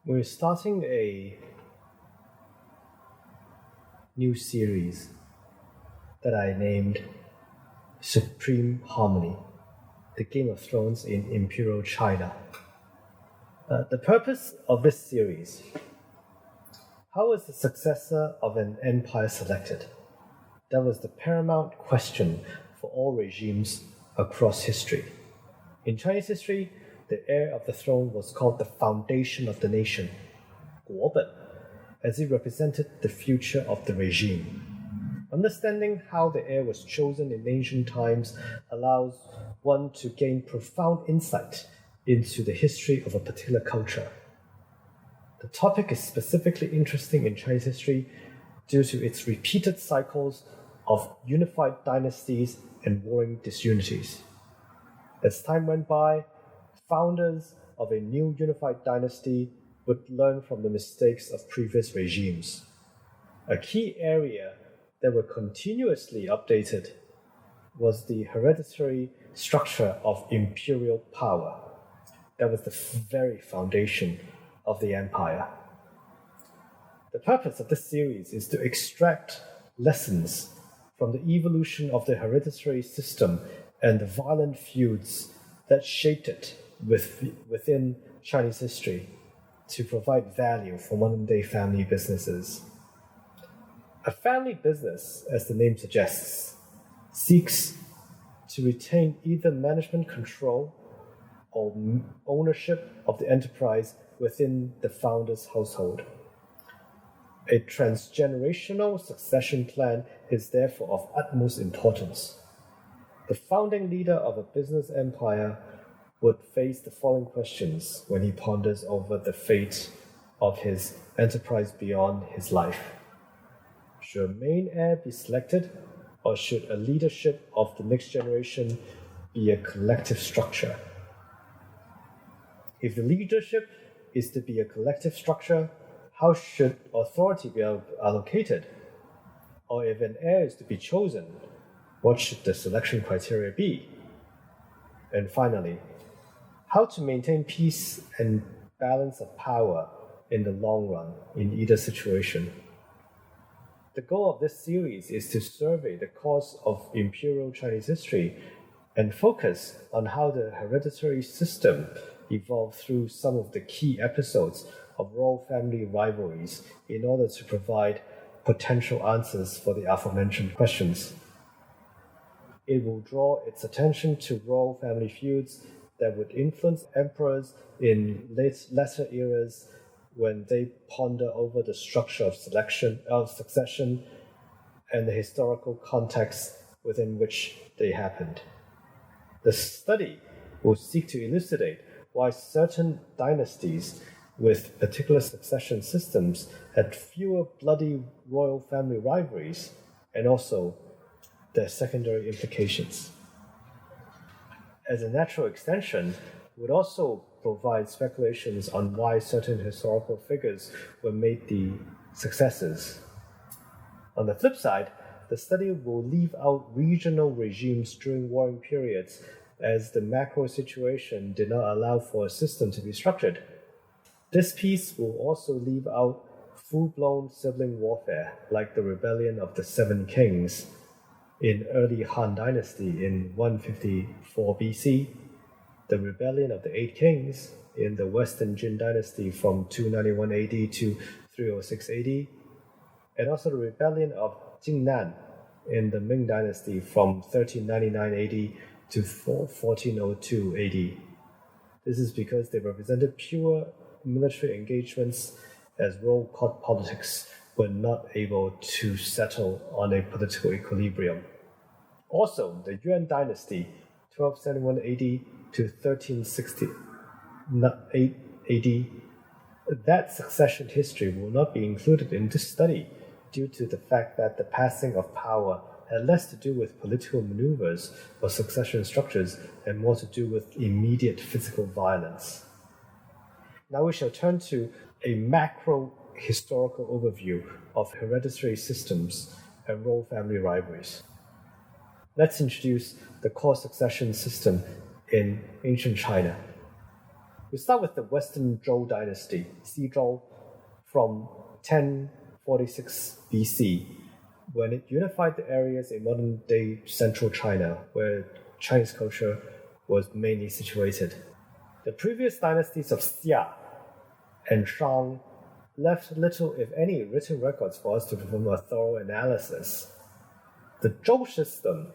We're starting a new series that I named Supreme Harmony, the Game of Thrones in Imperial China. The purpose of this series: how was the successor of an empire selected? That was the paramount question for all regimes across history. In Chinese history, the heir of the throne was called the foundation of the nation, 国本, as it represented the future of the regime. Understanding how the heir was chosen in ancient times allows one to gain profound insight into the history of a particular culture. The topic is specifically interesting in Chinese history due to its repeated cycles of unified dynasties and warring disunities. As time went by, founders of a new unified dynasty would learn from the mistakes of previous regimes. A key area that were continuously updated was the hereditary structure of imperial power. That was the very foundation of the empire. The purpose of this series is to extract lessons from the evolution of the hereditary system and the violent feuds that shaped it within Chinese history to provide value for modern-day family businesses. A family business, as the name suggests, seeks to retain either management control or ownership of the enterprise within the founder's household. A transgenerational succession plan is therefore of utmost importance. The founding leader of a business empire would face the following questions when he ponders over the fate of his enterprise beyond his life. Should a main heir be selected, or should a leadership of the next generation be a collective structure? If the leadership is to be a collective structure, how should authority be allocated? Or if an heir is to be chosen, what should the selection criteria be? And finally, how to maintain peace and balance of power in the long run in either situation. The goal of this series is to survey the course of imperial Chinese history and focus on how the hereditary system evolved through some of the key episodes of royal family rivalries in order to provide potential answers for the aforementioned questions. It will draw its attention to royal family feuds that would influence emperors in later eras when they ponder over the structure of succession and the historical context within which they happened. The study will seek to elucidate why certain dynasties with particular succession systems had fewer bloody royal family rivalries, and also their secondary implications. As a natural extension, it would also provide speculations on why certain historical figures were made the successors. On the flip side, the study will leave out regional regimes during warring periods, as the macro situation did not allow for a system to be structured. This piece will also leave out full-blown sibling warfare, like the rebellion of the Seven Kings in early Han Dynasty in 154 BC, the rebellion of the Eight Kings in the Western Jin Dynasty from 291 AD to 306 AD, and also the rebellion of Jingnan in the Ming Dynasty from 1399 AD to 1402 AD. This is because they represented pure military engagements, as royal court politics were not able to settle on a political equilibrium. Also, the Yuan Dynasty, 1271 AD to 1368 AD, that succession history will not be included in this study due to the fact that the passing of power had less to do with political maneuvers or succession structures and more to do with immediate physical violence. Now we shall turn to a macro historical overview of hereditary systems and royal family rivalries. Let's introduce the core succession system in ancient China. We start with the Western Zhou dynasty, Xizhou, from 1046 BC, when it unified the areas in modern-day central China, where Chinese culture was mainly situated. The previous dynasties of Xia and Shang left little, if any, written records for us to perform a thorough analysis. The Zhou system,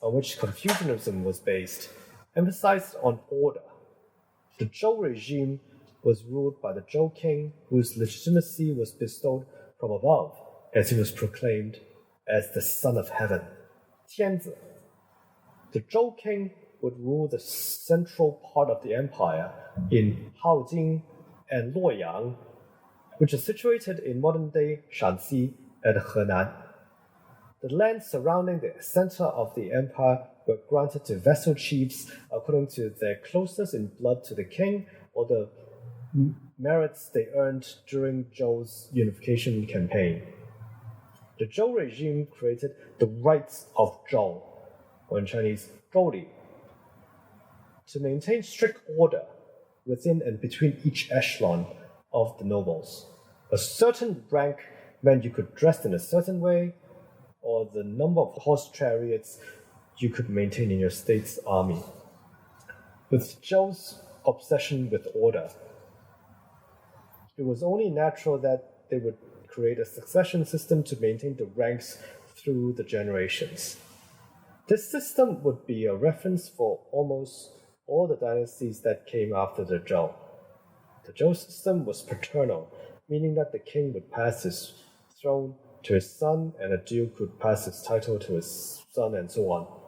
on which Confucianism was based, emphasized on order. The Zhou regime was ruled by the Zhou king, whose legitimacy was bestowed from above, as he was proclaimed as the son of heaven, Tianzi. The Zhou king would rule the central part of the empire in Haojing and Luoyang, which is situated in modern-day Shanxi and Henan. The lands surrounding the center of the empire were granted to vassal chiefs according to their closeness in blood to the king or the merits they earned during Zhou's unification campaign. The Zhou regime created the rights of Zhou, or in Chinese, Zhouli, to maintain strict order within and between each echelon of the nobles. A certain rank meant you could dress in a certain way, or the number of horse chariots you could maintain in your state's army. With Zhou's obsession with order, it was only natural that they would create a succession system to maintain the ranks through the generations. This system would be a reference for almost all the dynasties that came after the Zhou. The Zhou system was paternal, meaning that the king would pass his throne to his son, and a duke could pass his title to his son, and so on.